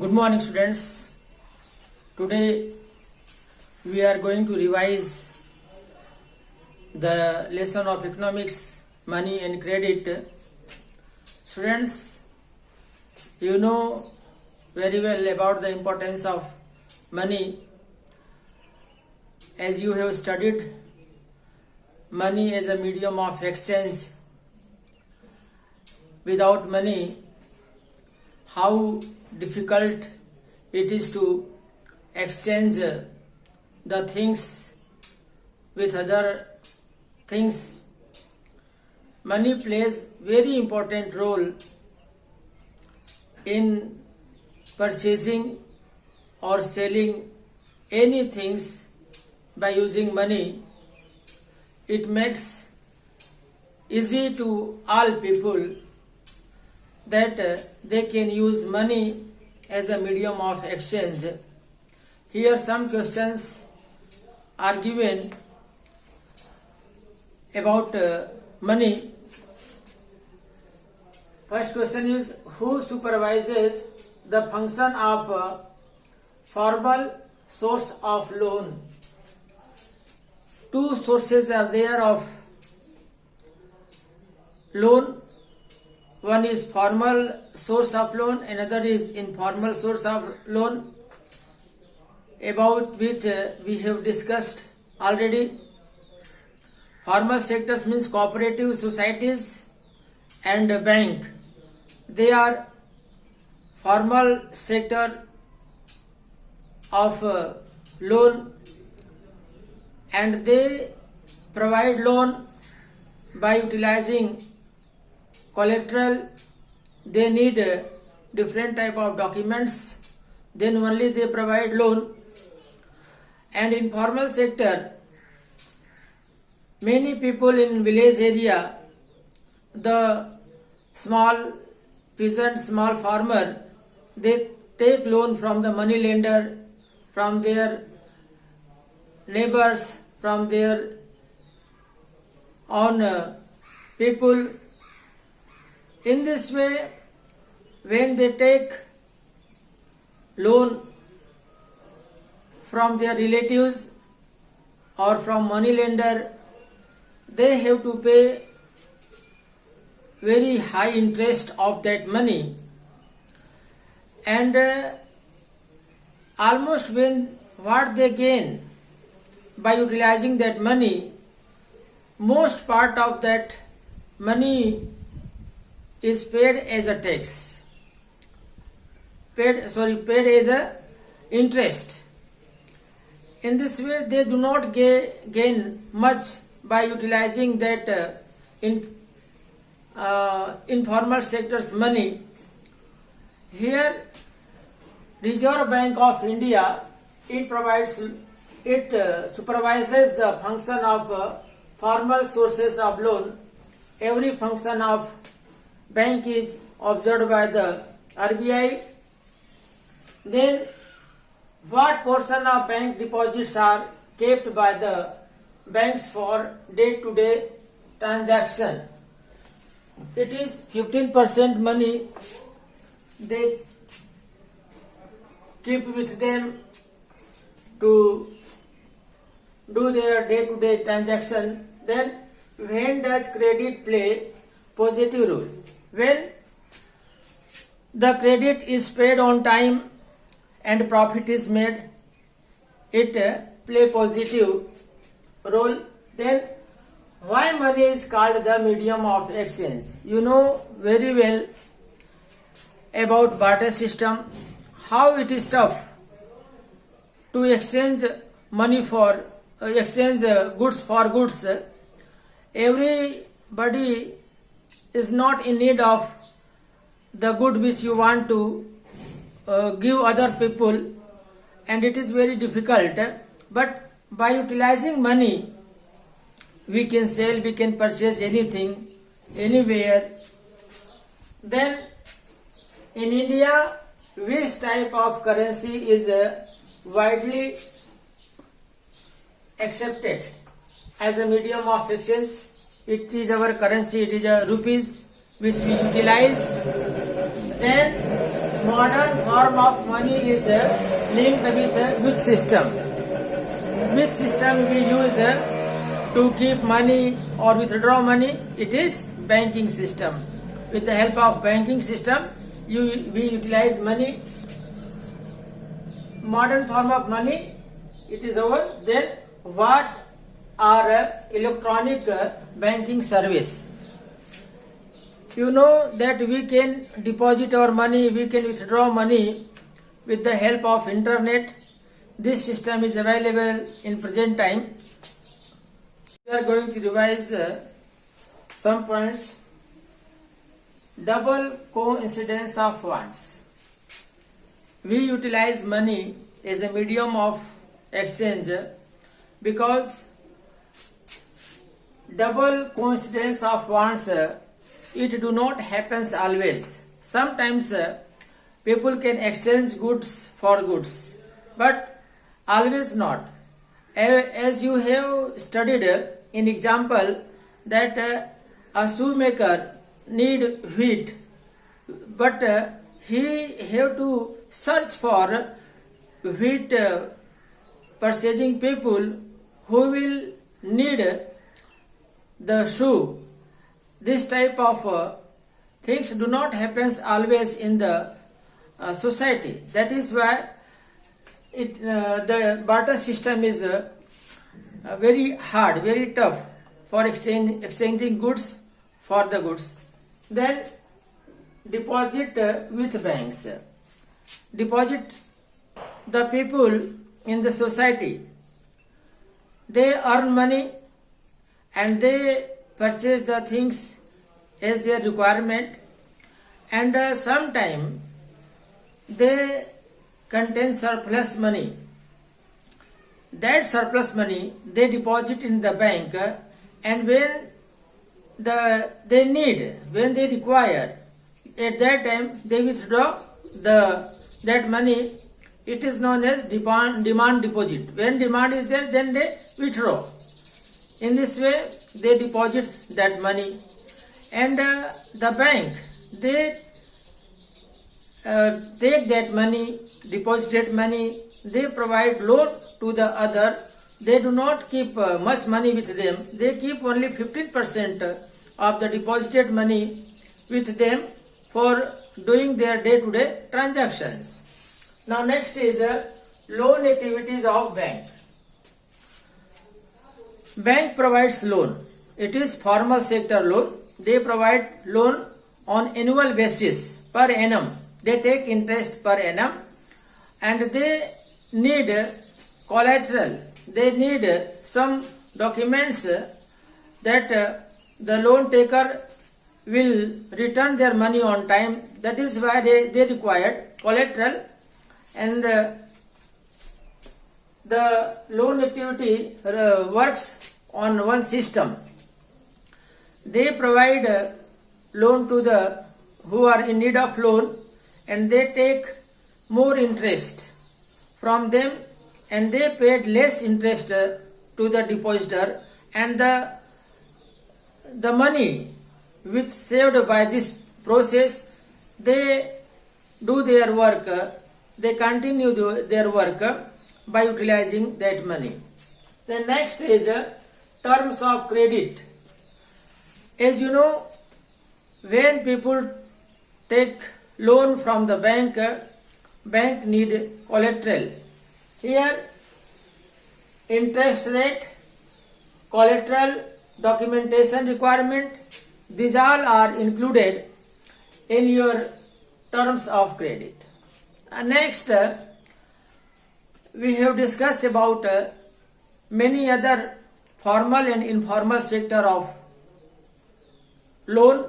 Good morning, students. Today we are going to revise the lesson of economics, money and credit. Students, you know very well about the importance of money, as you have studied money as a medium of exchange. Without money, how difficult it is to exchange the things with other things. Money plays very important role in purchasing or selling any things. By using money, it makes easy to all people that they can use money as a medium of exchange. Here some questions are given about money. First question is, who supervises the function of formal source of loan? Two sources are there of loan. One is formal source of loan, another is informal source of loan, about which we have discussed already. Formal sectors means cooperative societies and bank. They are formal sector of loan, and they provide loan by utilizing collateral. They need different type of documents, then only they provide loan. And informal sector, many people in village area, the small peasant, small farmer, they take loan from the money lender, from their neighbors, from their own people. In this way, when they take loan from their relatives or from money lender, they have to pay very high interest of that money. And almost when what they gain by utilizing that money, most part of that money is paid as a tax, paid as a interest. In this way, they do not gain much by utilizing that informal sector's money. Here, Reserve Bank of India, it supervises the function of formal sources of loan. Every function of bank is observed by the RBI. Then what portion of bank deposits are kept by the banks for day-to-day transaction? It is 15% money they keep with them to do their day-to-day transaction. Then when does credit play positive role? When the credit is paid on time and profit is made, it play positive role. Then why money is called the medium of exchange? You know very well about barter system, how it is tough to exchange money for exchange goods for goods. Everybody is not in need of the good which you want to give other people, and it is very difficult. But by utilizing money, we can sell, we can purchase anything, anywhere. Then in India, which type of currency is widely accepted as a medium of exchange? It is our currency, it is a rupees which we utilize. Then modern form of money is linked with which system? Which system we use to keep money or withdraw money? It is banking system. With the help of banking system, we utilize money. Modern form of money, it is over. Then what are electronic banking service? You know that we can deposit our money, we can withdraw money with the help of internet. This system is available in present time. We are going to revise some points. Double coincidence of funds. We utilize money as a medium of exchange because double coincidence of funds, it do not happens always. Sometimes people can exchange goods for goods, but always not. As you have studied in example that a shoemaker need wheat, but he have to search for wheat purchasing people who will need the shoe. This type of things do not happen always in the society. That is why the barter system is very hard, very tough for exchanging goods for the goods. Then deposit with banks. Deposit the people in the society. They earn money and they purchase the things as their requirement, and sometime they contain surplus money. That surplus money they deposit in the bank, and when when they require, at that time they withdraw that money. It is known as demand deposit. When demand is there, then they withdraw. In this way, they deposit that money, and the bank, they take that money, deposited money, they provide loan to the other. They do not keep much money with them. They keep only 15% of the deposited money with them for doing their day-to-day transactions. Now next is loan activities of bank. Bank provides loan. It is formal sector loan. They provide loan on annual basis, per annum. They take interest per annum, and they need collateral. They need some documents that the loan taker will return their money on time. That is why they require collateral, and the loan activity works on one system. They provide loan to the who are in need of loan, and they take more interest from them, and they paid less interest to the depositor, and the money which saved by this process, they do their work, they continue their work by utilizing that money. The next is terms of credit. As you know, when people take loan from the bank, bank need collateral. Here, interest rate, collateral, documentation requirement, these all are included in your terms of credit. Next, we have discussed about many other formal and informal sector of loan,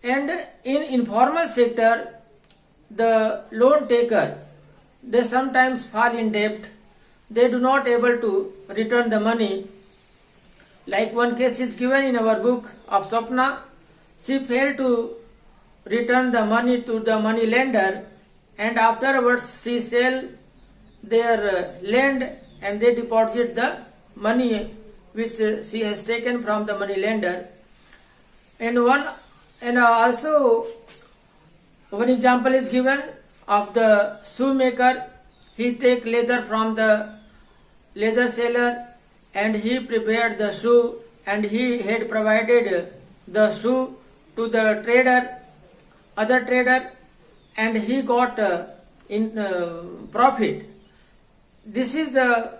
and in informal sector, the loan taker, they sometimes fall in debt. They do not able to return the money. Like one case is given in our book of Swapna. She failed to return the money to the money lender, and afterwards she sell their land and they deposit the money which she has taken from the money lender. And also One example is given of the shoemaker. He take leather from the leather seller and he prepared the shoe, and he had provided the shoe to the other trader, and he got in profit. This is the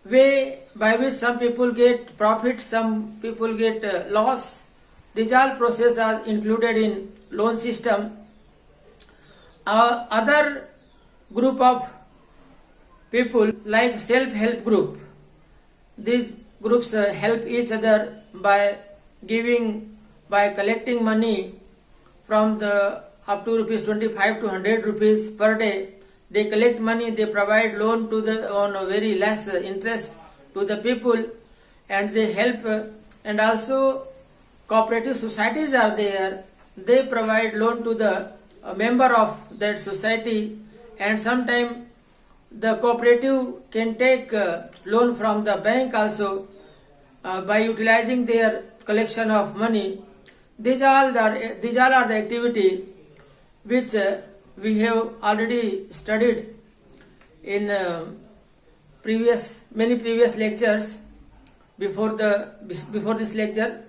way by which some people get profit, some people get loss. These all processes are included in loan system. Other group of people like self-help group. These groups help each other by collecting money from the up to rupees 25 to 100 rupees per day. They collect money, they provide loan on a very less interest to the people, and they help. And also cooperative societies are there. They provide loan to the member of that society, and sometimes the cooperative can take loan from the bank also by utilizing their collection of money. These all are the activity which we have already studied in many previous lectures before this lecture.